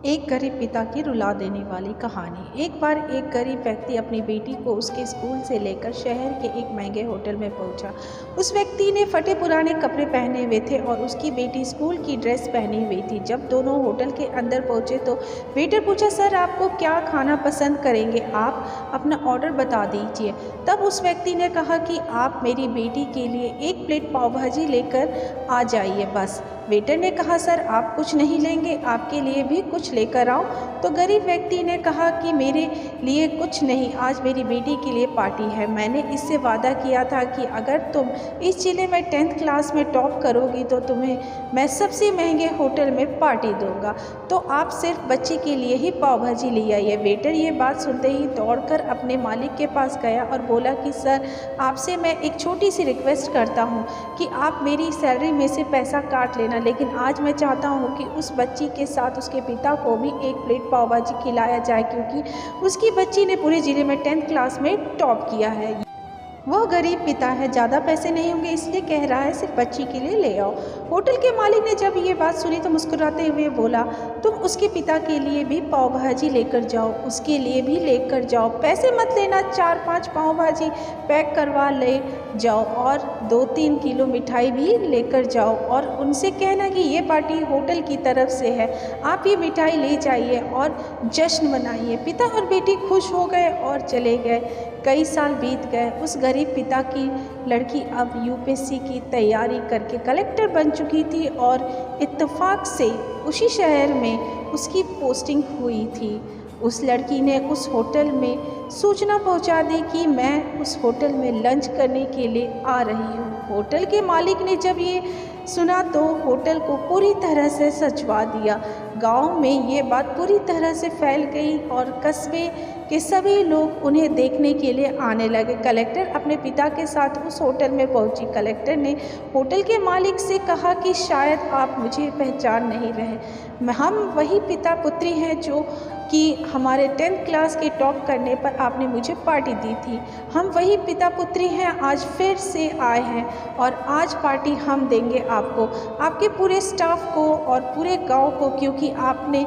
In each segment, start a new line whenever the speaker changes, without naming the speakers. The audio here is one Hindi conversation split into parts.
एक गरीब पिता की रुला देने वाली कहानी। एक बार एक गरीब व्यक्ति अपनी बेटी को उसके स्कूल से लेकर शहर के एक महंगे होटल में पहुंचा। उस व्यक्ति ने फटे पुराने कपड़े पहने हुए थे और उसकी बेटी स्कूल की ड्रेस पहनी हुई थी। जब दोनों होटल के अंदर पहुंचे तो वेटर पूछा, सर आपको क्या खाना पसंद करेंगे, आप अपना ऑर्डर बता दीजिए। तब उस व्यक्ति ने कहा कि आप मेरी बेटी के लिए एक प्लेट पाव भाजी लेकर आ जाइए बस। वेटर ने कहा, सर आप कुछ नहीं लेंगे, आपके लिए भी कुछ लेकर आओ। तो गरीब व्यक्ति ने कहा कि मेरे लिए कुछ नहीं, आज मेरी बेटी के लिए पार्टी है। मैंने इससे वादा किया था कि अगर तुम इस जिले में 10th क्लास में टॉप करोगी तो तुम्हें मैं सबसे महंगे होटल में पार्टी दूंगा, तो आप सिर्फ बच्चे के लिए ही पाव भाजी ले आइए। वेटर ये बात सुनते ही दौड़कर अपने मालिक के पास गया और बोला कि सर आपसे मैं एक छोटी सी रिक्वेस्ट करता हूँ कि आप मेरी सैलरी में से पैसा काट लेना, लेकिन आज मैं चाहता हूँ कि उस बच्ची के साथ उसके पिता को भी एक प्लेट पाव भाजी खिलाया जाए, क्योंकि उसकी बच्ची ने पूरे ज़िले में 10th क्लास में टॉप किया है। वह गरीब पिता है, ज़्यादा पैसे नहीं होंगे इसलिए कह रहा है सिर्फ बच्ची के लिए ले आओ। होटल के मालिक ने जब ये बात सुनी तो मुस्कुराते हुए बोला, तुम उसके पिता के लिए भी पाव भाजी लेकर जाओ, उसके लिए भी लेकर जाओ, पैसे मत लेना, 4-5 पाव भाजी पैक करवा ले जाओ और 2-3 किलो मिठाई भी लेकर जाओ और उनसे कहना कि ये पार्टी होटल की तरफ से है, आप ये मिठाई ले जाइए और जश्न मनाइए। पिता और बेटी खुश हो गए और चले गए। कई साल बीत गए। उस गरीब पिता की लड़की अब यूपीएससी की तैयारी करके कलेक्टर बन चुकी थी और इत्तेफाक से उसी शहर में उसकी पोस्टिंग हुई थी। उस लड़की ने उस होटल में सूचना पहुंचा दी कि मैं उस होटल में लंच करने के लिए आ रही हूं। होटल के मालिक ने जब ये सुना तो होटल को पूरी तरह से सजवा दिया। गांव में ये बात पूरी तरह से फैल गई और कस्बे के सभी लोग उन्हें देखने के लिए आने लगे। कलेक्टर अपने पिता के साथ उस होटल में पहुंची। कलेक्टर ने होटल के मालिक से कहा कि शायद आप मुझे पहचान नहीं रहे, हम वही पिता पुत्री हैं जो कि हमारे 10th क्लास के टॉप करने पर आपने मुझे पार्टी दी थी। हम वही पिता पुत्री हैं, आज फिर से आए हैं और आज पार्टी हम देंगे आपको, आपके पूरे स्टाफ को और पूरे गांव को, क्योंकि आपने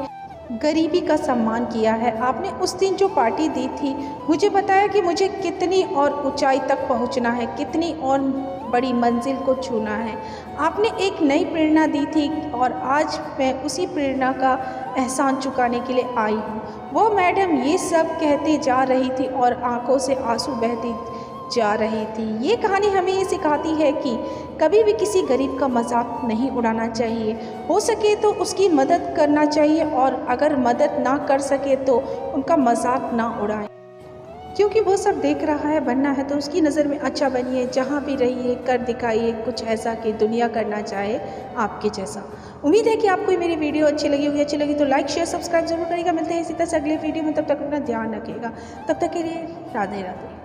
गरीबी का सम्मान किया है। आपने उस दिन जो पार्टी दी थी मुझे बताया कि मुझे कितनी और ऊंचाई तक पहुंचना है, कितनी और बड़ी मंजिल को छूना है। आपने एक नई प्रेरणा दी थी और आज मैं उसी प्रेरणा का एहसान चुकाने के लिए आई हूँ। वो मैडम ये सब कहती जा रही थी और आंखों से आंसू बहती जा रही थी। ये कहानी हमें ये सिखाती है कि कभी भी किसी गरीब का मजाक नहीं उड़ाना चाहिए, हो सके तो उसकी मदद करना चाहिए और अगर मदद ना कर सके तो उनका मजाक ना उड़ाएं, क्योंकि वो सब देख रहा है। बनना है तो उसकी नज़र में अच्छा बनिए, जहाँ भी रहिए कर दिखाइए कुछ ऐसा कि दुनिया करना चाहे आपके जैसा। उम्मीद है कि आपको मेरी वीडियो अच्छी लगी होगी। अच्छी लगी तो लाइक शेयर सब्सक्राइब जरूर करिएगा। मिलते हैं इसी तरह से अगले वीडियो में, तब तक अपना ध्यान रखिएगा। तब तक के लिए राधे राधे।